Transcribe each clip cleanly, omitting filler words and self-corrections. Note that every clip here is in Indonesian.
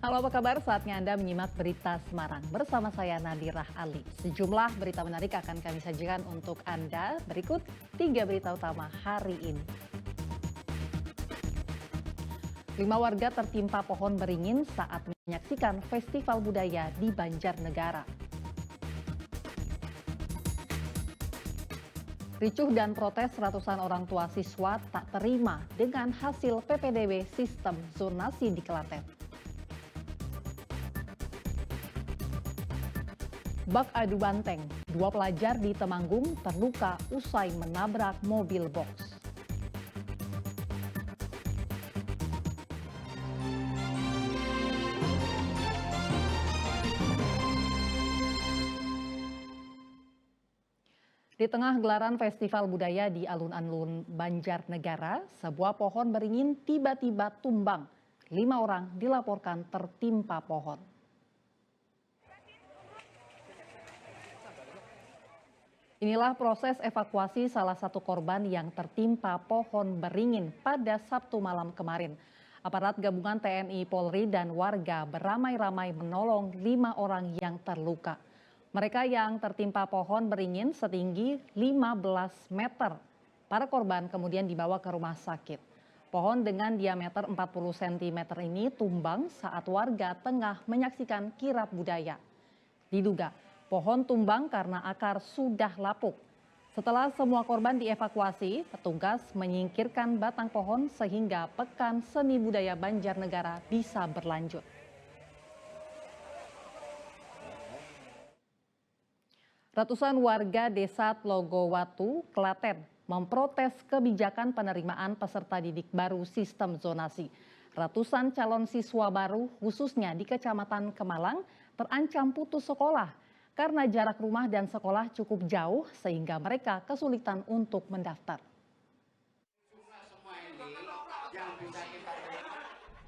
Halo, apa kabar? Saatnya Anda menyimak berita Semarang. Bersama saya Nadirah Ali. Sejumlah berita menarik akan kami sajikan untuk Anda. Berikut 3 berita utama hari ini. 5 warga tertimpa pohon beringin saat menyaksikan festival budaya di Banjarnegara. Ricuh dan protes ratusan orang tua siswa tak terima dengan hasil PPDB sistem zonasi di Klaten. Bak adu banteng, 2 pelajar di Temanggung terluka usai menabrak mobil box. Di tengah gelaran festival budaya di alun-alun Banjarnegara, sebuah pohon beringin tiba-tiba tumbang. 5 orang dilaporkan tertimpa pohon. Inilah proses evakuasi salah satu korban yang tertimpa pohon beringin pada Sabtu malam kemarin. Aparat gabungan TNI, Polri, dan warga beramai-ramai menolong 5 orang yang terluka. Mereka yang tertimpa pohon beringin setinggi 15 meter. Para korban kemudian dibawa ke rumah sakit. Pohon dengan diameter 40 cm ini tumbang saat warga tengah menyaksikan kirap budaya. Diduga pohon tumbang karena akar sudah lapuk. Setelah semua korban dievakuasi, petugas menyingkirkan batang pohon sehingga Pekan Seni Budaya Banjarnegara bisa berlanjut. Ratusan warga desa Tlogowatu, Klaten, memprotes kebijakan penerimaan peserta didik baru sistem zonasi. Ratusan calon siswa baru, khususnya di Kecamatan Kemalang, terancam putus sekolah karena jarak rumah dan sekolah cukup jauh sehingga mereka kesulitan untuk mendaftar.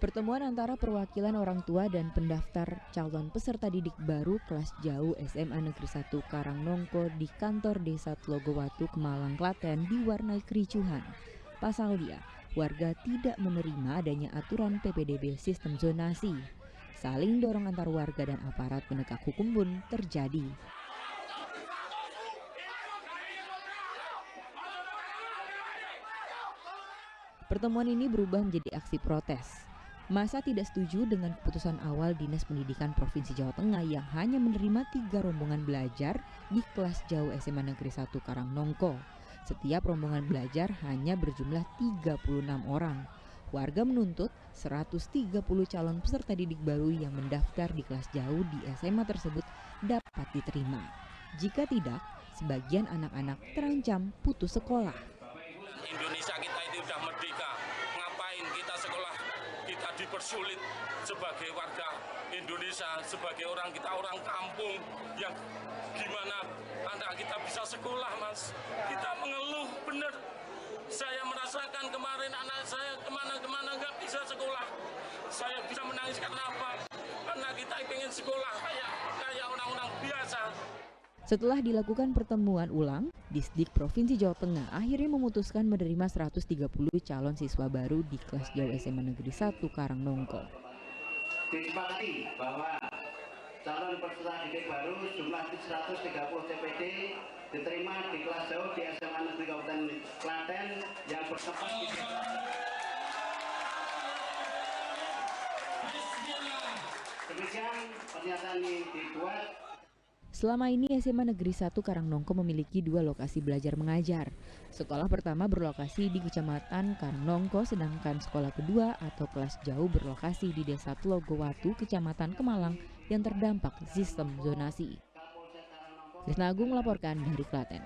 Pertemuan antara perwakilan orang tua dan pendaftar calon peserta didik baru kelas jauh SMA Negeri 1 Karangnongko di kantor Desa Tlogowatu, Kemalang, Klaten diwarnai kericuhan. Pasalnya, warga tidak menerima adanya aturan PPDB sistem zonasi. Saling dorong antar warga dan aparat penegak hukum pun terjadi. Pertemuan ini berubah menjadi aksi protes. Massa tidak setuju dengan keputusan awal Dinas Pendidikan Provinsi Jawa Tengah yang hanya menerima 3 rombongan belajar di kelas jauh SMA Negeri 1 Karangnongko. Setiap rombongan belajar hanya berjumlah 36 orang. Warga menuntut 130 calon peserta didik baru yang mendaftar di kelas jauh di SMA tersebut dapat diterima. Jika tidak, sebagian anak-anak terancam putus sekolah. Indonesia kita ini sudah merdeka, ngapain kita sekolah, kita dipersulit sebagai warga Indonesia, sebagai orang kampung yang gimana anak kita bisa sekolah, Mas. Kita mengeluh bener. Saya merasakan kemarin anak saya kemana-kemana nggak bisa sekolah. Saya bisa menangis karena apa? Karena kita ingin sekolah kayak orang-orang biasa. Setelah dilakukan pertemuan ulang, Disdik Provinsi Jawa Tengah akhirnya memutuskan menerima 130 calon siswa baru di kelas jauh SMA Negeri 1 Karangnongko. Disepakati bahwa calon peserta didik baru jumlah 130 CPD diterima di kelas jauh di SMA Negeri Kabupaten Klaten yang bertempat di demikian pernyataan ini dibuat. Selama ini SMA Negeri 1 Karangnongko memiliki 2 lokasi belajar mengajar. Sekolah pertama berlokasi di Kecamatan Karangnongko, sedangkan sekolah kedua atau kelas jauh berlokasi di Desa Tlogowatu, Kecamatan Kemalang yang terdampak sistem zonasi. Krisna Agung melaporkan dari Klaten.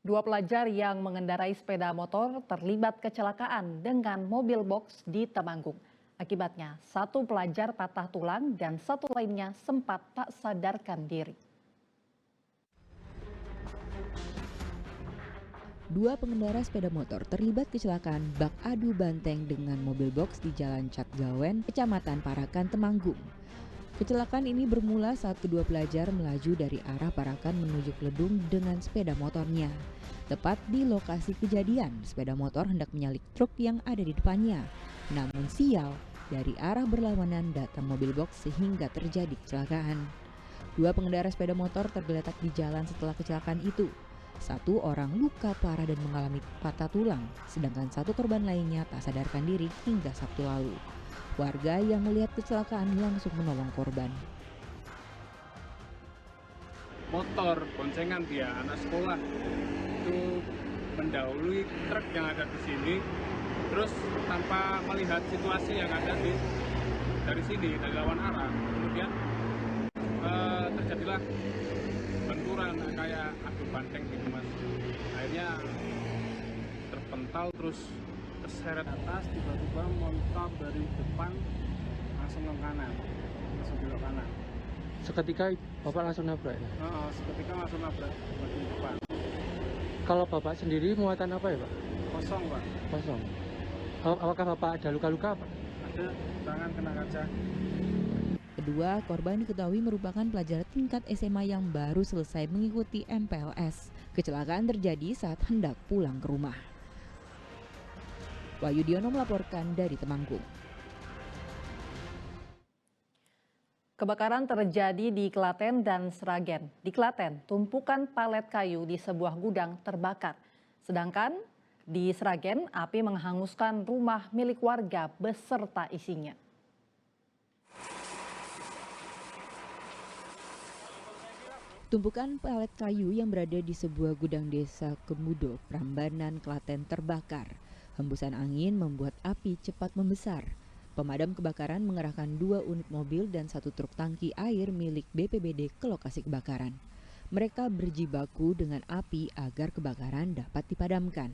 2 pelajar yang mengendarai sepeda motor terlibat kecelakaan dengan mobil box di Temanggung. Akibatnya, 1 pelajar patah tulang dan 1 lainnya sempat tak sadarkan diri. 2 pengendara sepeda motor terlibat kecelakaan bak adu banteng dengan mobil box di Jalan Catgawen, Kecamatan Parakan, Temanggung. Kecelakaan ini bermula saat kedua pelajar melaju dari arah Parakan menuju Kledung dengan sepeda motornya. Tepat di lokasi kejadian, sepeda motor hendak menyalip truk yang ada di depannya. Namun sial, dari arah berlawanan datang mobil box sehingga terjadi kecelakaan. 2 pengendara sepeda motor tergeletak di jalan setelah kecelakaan itu. 1 orang luka parah dan mengalami patah tulang, sedangkan 1 korban lainnya tak sadarkan diri hingga Sabtu lalu. Warga yang melihat kecelakaan langsung menolong korban. Motor boncengan dia anak sekolah itu mendahului truk yang ada di sini, terus tanpa melihat situasi yang ada dari sini, dari lawan arah, kemudian terjadilah benturan kayak adu banteng gitu mas. Akhirnya terpental terus terseret atas, tiba-tiba motor dari depan langsung ke kanan, langsung belok kanan. Seketika Bapak langsung nabrak ya? Seketika langsung nabrak bagian depan. Kalau Bapak sendiri muatan apa ya Pak? Kosong Pak. Kosong. Apakah Bapak ada luka-luka Pak? Ada, tangan kena kaca. Kedua korban diketahui merupakan pelajar tingkat SMA yang baru selesai mengikuti MPLS. Kecelakaan terjadi saat hendak pulang ke rumah. Wahyu Diono melaporkan dari Temanggung. Kebakaran terjadi di Klaten dan Sragen. Di Klaten, tumpukan palet kayu di sebuah gudang terbakar. Sedangkan di Sragen, api menghanguskan rumah milik warga beserta isinya. Tumpukan palet kayu yang berada di sebuah gudang desa Kemudo, Prambanan, Klaten terbakar. Hembusan angin membuat api cepat membesar. Pemadam kebakaran mengerahkan 2 unit mobil dan 1 truk tangki air milik BPBD ke lokasi kebakaran. Mereka berjibaku dengan api agar kebakaran dapat dipadamkan.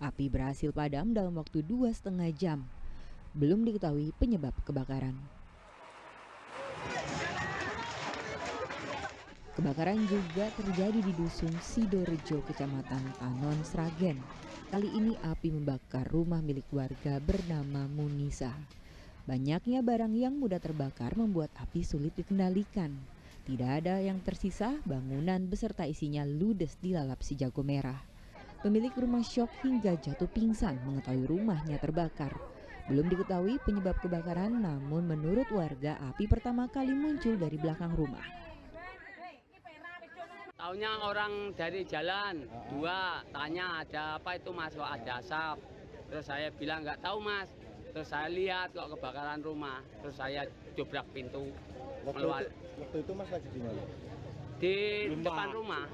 Api berhasil padam dalam waktu 2,5 jam. Belum diketahui penyebab kebakaran. Kebakaran juga terjadi di Dusun Sidorejo, Kecamatan Tanon, Sragen. Kali ini api membakar rumah milik warga bernama Munisa. Banyaknya barang yang mudah terbakar membuat api sulit dikendalikan. Tidak ada yang tersisa, bangunan beserta isinya ludes dilalap si jago merah. Pemilik rumah syok hingga jatuh pingsan mengetahui rumahnya terbakar. Belum diketahui penyebab kebakaran, namun menurut warga api pertama kali muncul dari belakang rumah. Taunya orang dari jalan, 2 tanya ada apa itu mas, kok ada asap. Terus saya bilang nggak tahu mas. Terus saya lihat kok kebakaran rumah. Terus saya dobrak pintu keluar. Waktu itu mas lagi di mana? Di depan rumah.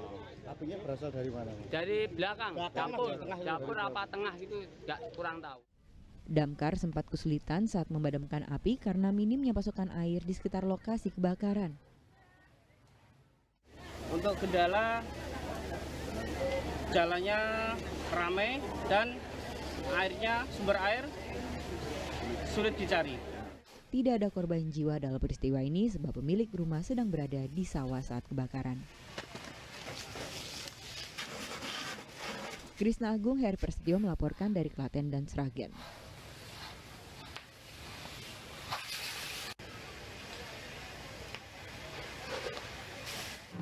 Apinya berasal dari mana? Dari belakang, dapur apa tengah gitu, nggak kurang tahu. Damkar sempat kesulitan saat memadamkan api karena minimnya pasokan air di sekitar lokasi kebakaran. Untuk kendala, jalannya ramai dan airnya, sumber air sulit dicari. Tidak ada korban jiwa dalam peristiwa ini sebab pemilik rumah sedang berada di sawah saat kebakaran. Krisna Agung, Heri Prasetyo melaporkan dari Klaten dan Sragen.